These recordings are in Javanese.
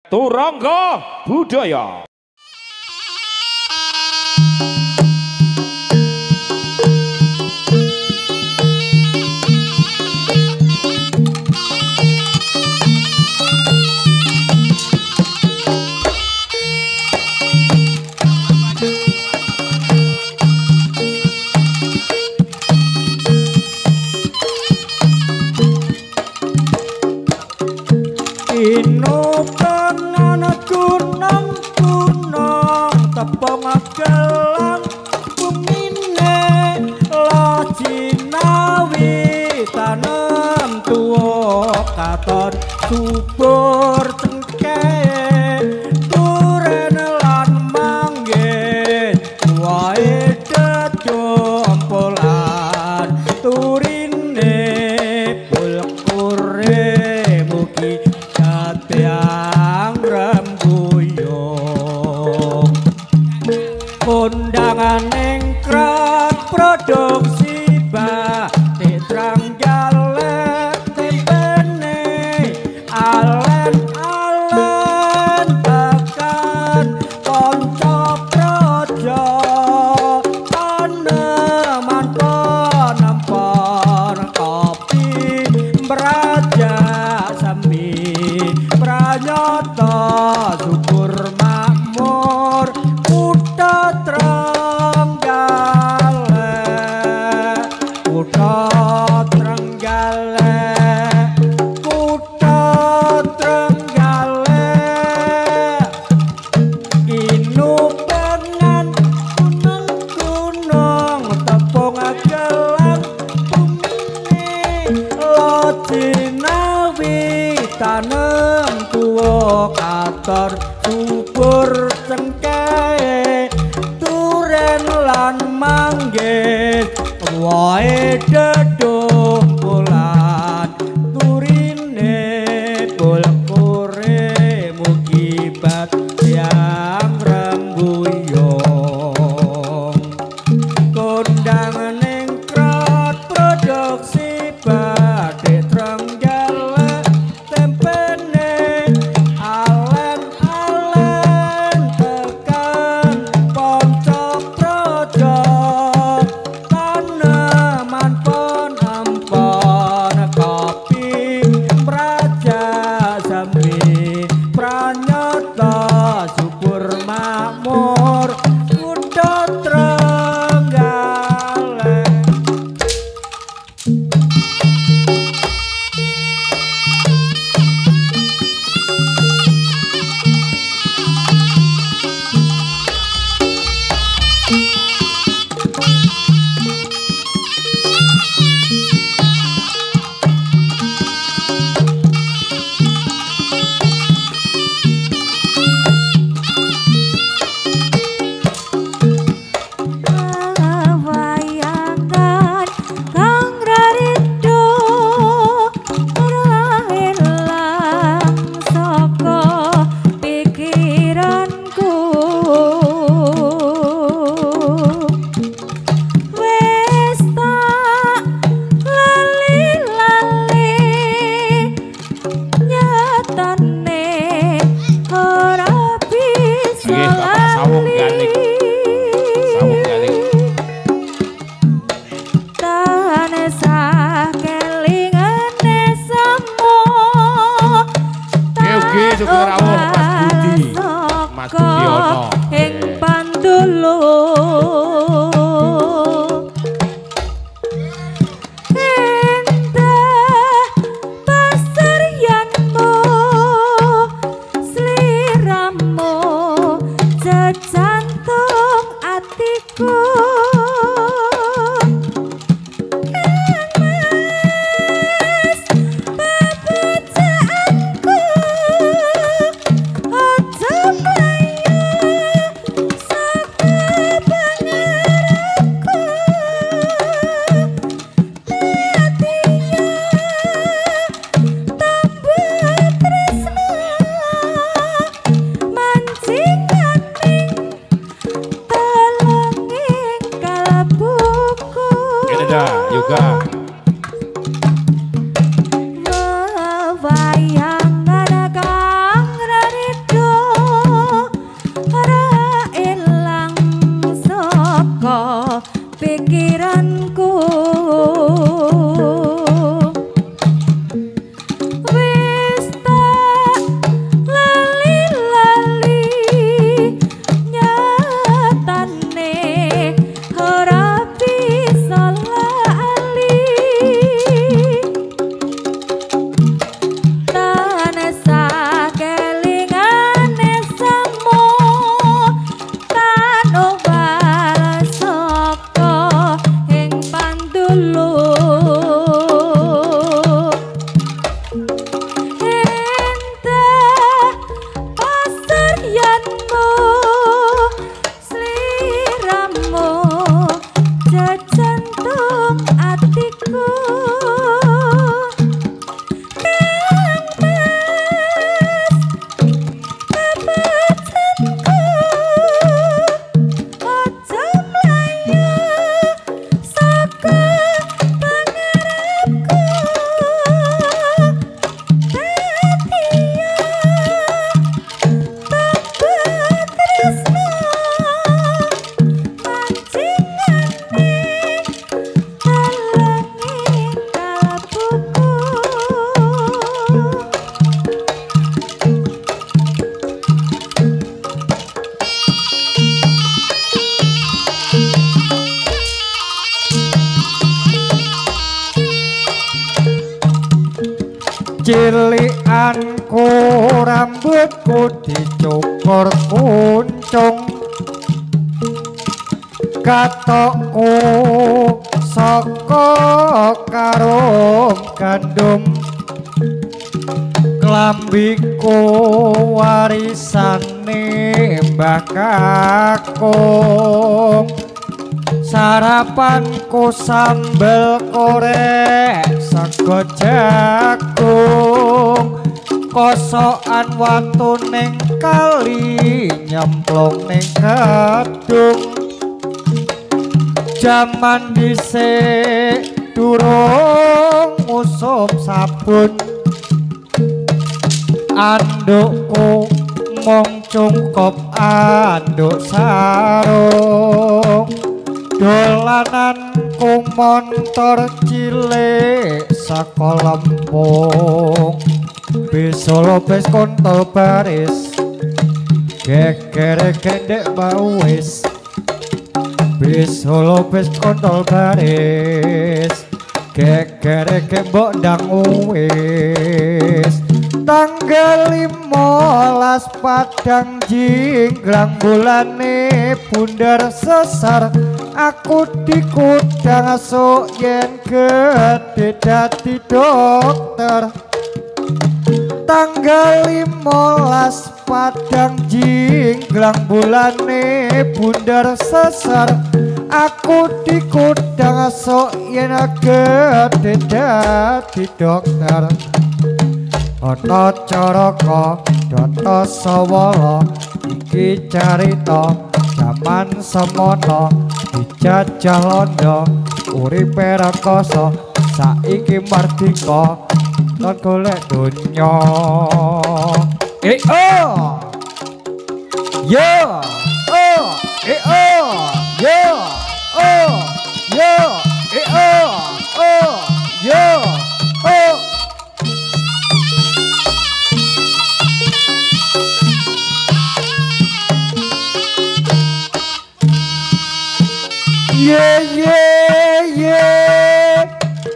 Turangga Budaya. Gelang bumine lo jinawi tanem tuwa katon subur cengkeh turen lan manggih wae dedjompolan turine pulkure mugi katyang rembuyung kondangan nengkrat produksi batik Trenggalek tempene alen-alen tekan konco projo taneman penempon kopi beraja semi pranyata syukur makmur tanem tuwa katon subur cengkeh turen lan manggih wae dedompolan turine pulkure mugi batyang rembuyung kondangan nengkrat produksi batik Trenggalek tempene alen-alen tekan ponco projo taneman penempon kopi praja sami pranyata syukur makmur kutha Trenggalek. Mas Budiono ing Pandulu endah pasaryanmu sliramu jejantung atiku Aja mlayu cilikanku rambutku dicukur kuncung katokku saka karung gandum klambiku warisane Mbah Kakung sarapanku sambel korek sego jagung kosokan watu ning kali nyemplung ning gedung jaman dhisik durung ngusum sabun andukku mung cungkup anduk sarung dolananku montor cilik saka Lempung besolo bes kontol baris gegere gendek bau wis besolo bes kontol baris gegere gembok ndang wis tanggal 15 Padang jinglang bulane bundar sesar aku dikudang asuk yen gede dadi dokter tanggal 15 Padang jinglang bulane bundar sesar aku dikudang asuk yen gede dadi dokter ana caraka Data Sawala iki carita jaman semono dijajah Londo uripe rekoso saiki mardika lan golek donya oh yeah oh oh yeah oh yeah oh yeah oh yeah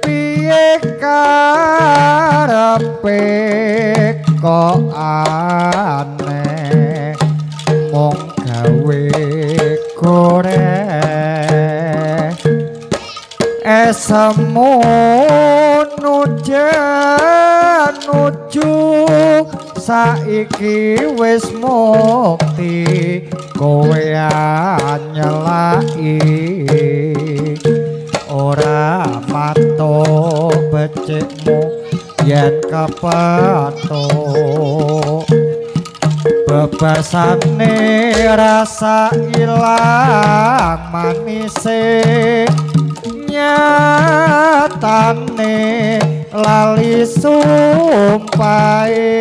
piye karepe kok aneh mung gawe goreng esemu nuju saiki wis mukti kowe anyelaki ora matuk becikmu yen kepethuk bebasane rasa ilang manise nyatane lali sumpahe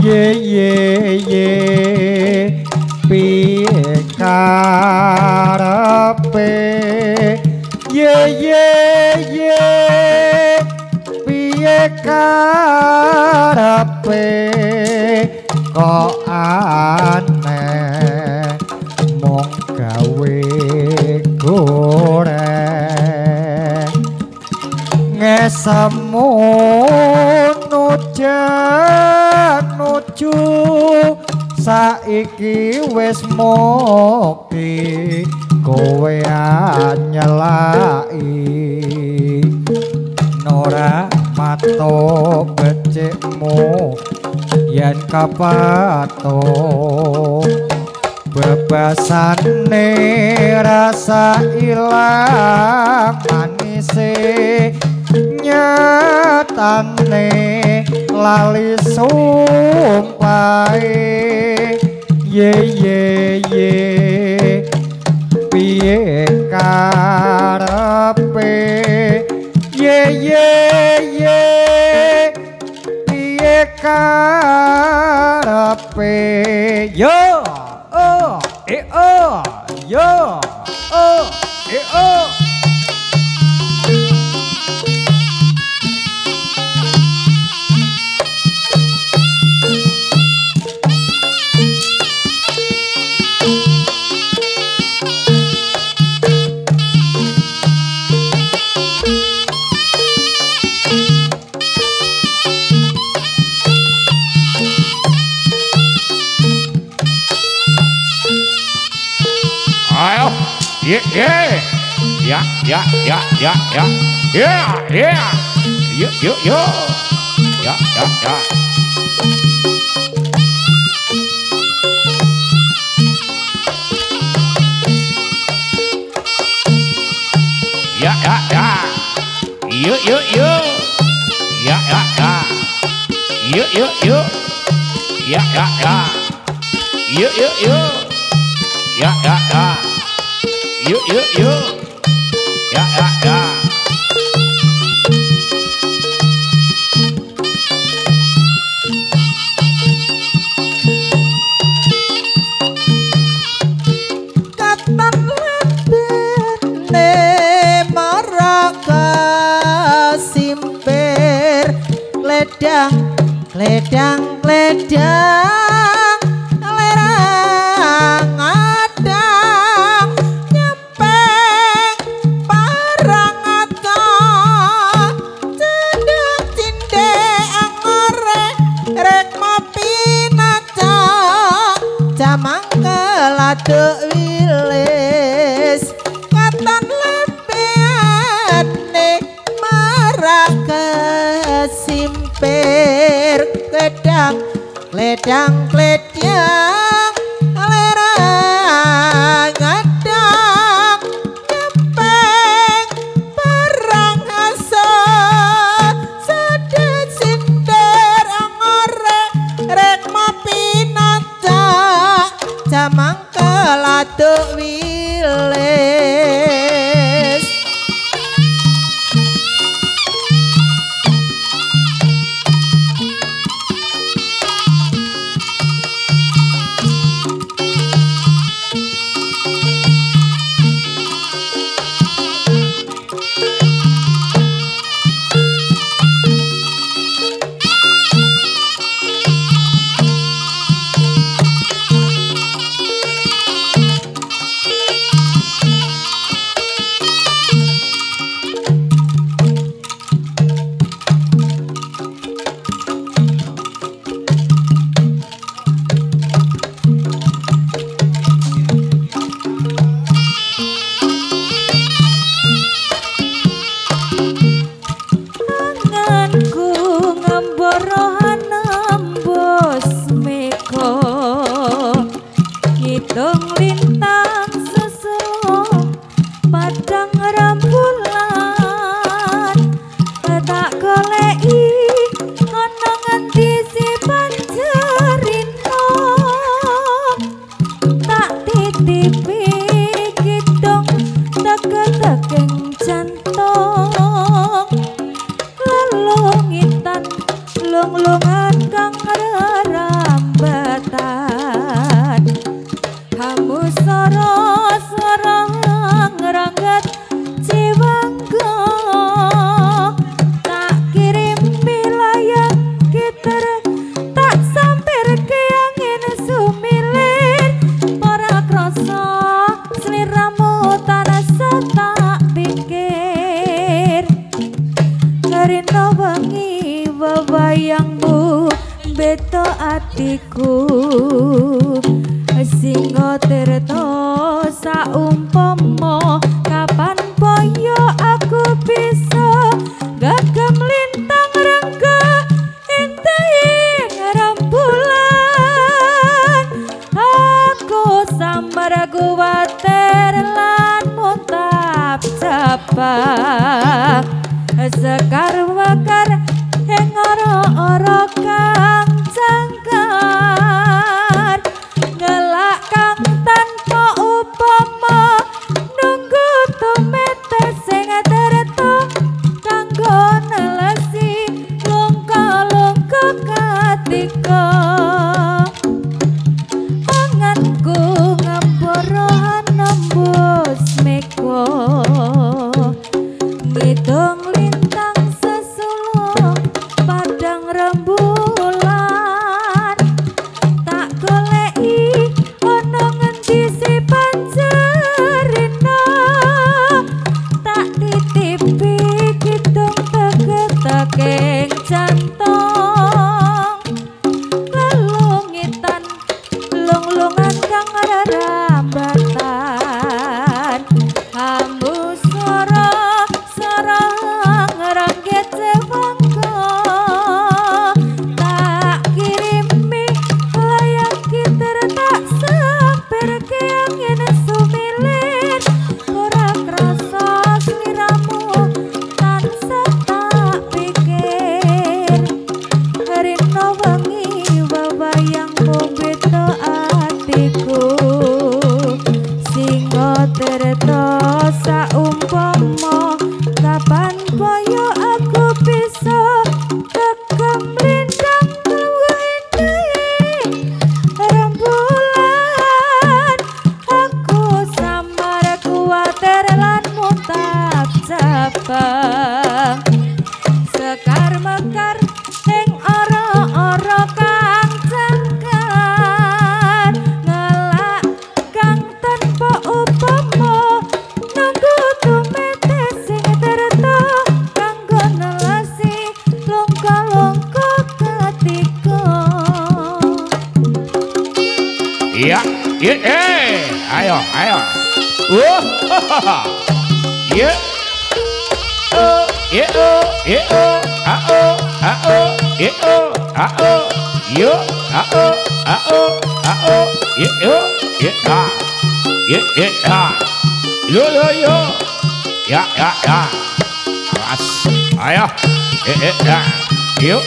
ye piye karepe ye piye karepe kok aneh mung gawe goreng ngesemu nuju saiki wis mukti kowe anyelaki ora matuk becikmu yen kepethuk bebasane rasa ilang manise nyatane lali sumpahe ye piye karepe ye piye karepe yo yo Yeah, yeah. Yeah, yeah, yeah, yeah, yeah. Yeah, yeah. Yo, yo, yo. Yeah, yeah, yeah. Yeah, yeah, yeah. Yo, yo, yo. Yeah, yeah, yeah. Yo, yo, yo. Yeah, yeah, yeah. Yo, yo, yo. Yeah, yeah, yeah. Yo, yo, yo. Yeah, yeah, yeah. Kapan lebene maraka simper ledang ledang ledang lerang adang nyempeng parang atang cendek cinde angore rek mopi nacang jamang keladuk wilis katan lebeane marak kesimper gedang ledang ledang lerang adang nyempeng perang asa sedek sinder angore rek mopi nacak jamang keladuk wilis anganku ngemborohan nembus meko ngitung lintang susu padang rembulan tak goleki ana ngendi si panjerino tak titipi kidung teke-tekeng jantung lelungitan lunglungan kang rerambatan hamu soro-soro ngerangget jiwangku tak kirim wilayah gitar tak sampir ke angin sumilir para krasa sliramu tarasa tak pikir Rino wengi webayangmu beto atiku Singo tirto saumpama kapan boyo aku bisa gagem lintang rengga ing rembulan aku samar kuwatir lan mutap cepat sekar wakar ing ora-ora kang jangkar ngelak kang tanpa upama nunggu tumete sing terto kanggo nelesi lungka-lungka katika anganku ngemborohan nembus meko Ya, ayo, ayo. Ya, yo, ya, awas, ayo, yuk.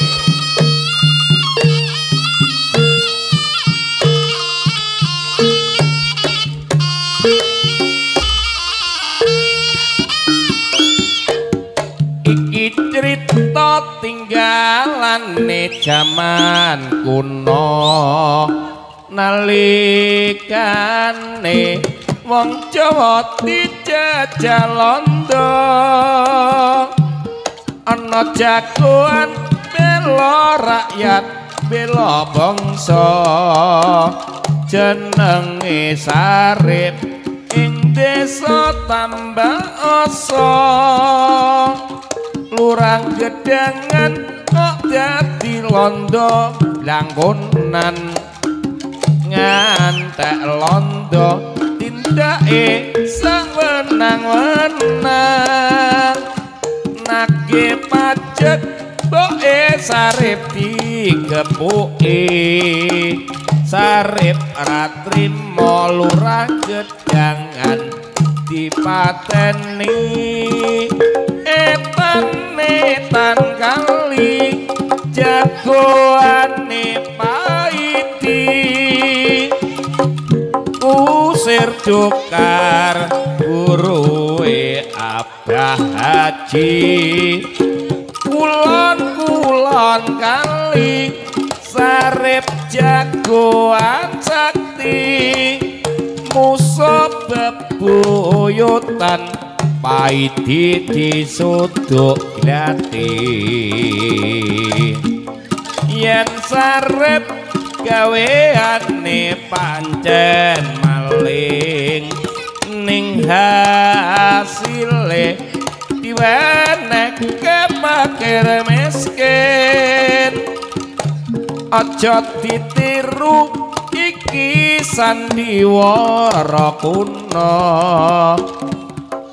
Iki cerita tinggalane jaman kuno nalikane wong Jawa dijajah londo ana jagoan bela rakyat bela bangsa jenenge Sarip ing desa Tambakasa lurang gedangan kok dadi londo langkonan ngantek londo tindake sawenang-wenang nagih pajak boke Sarip digepuki Sarip ratrimo lurang gedangan dipateni etan kali jagoane Paidi usir Dokar guruwe Abah Haji kulon kali Sarip jagoan sakti musuh bebuyutan Paidi disuduk glati yen Sarip gaweane pancen maling ning hasile diwenekke fakir miskin aja ditiru iki sandiwara kuno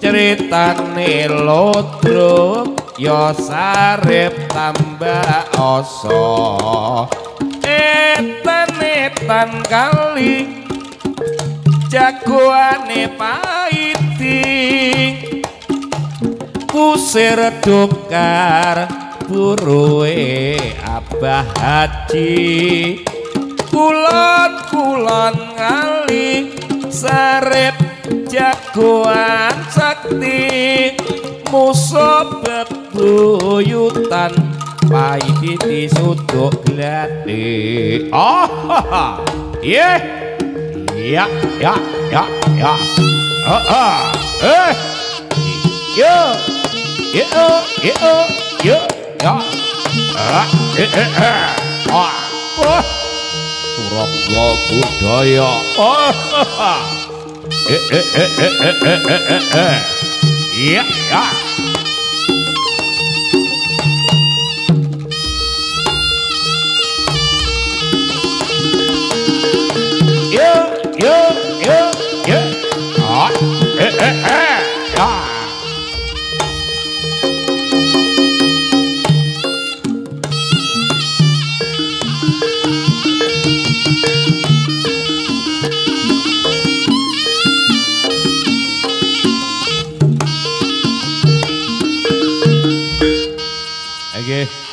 ceritane Lodruk ya Sarip Tambakasa etan kali jagoane Paidi kusir Dokar buruwe Abah Haji kulon kali Sarip jagoan sakti musuh bebuyutan Paidi disuduk glati ya Surabaya budaya ya Okay.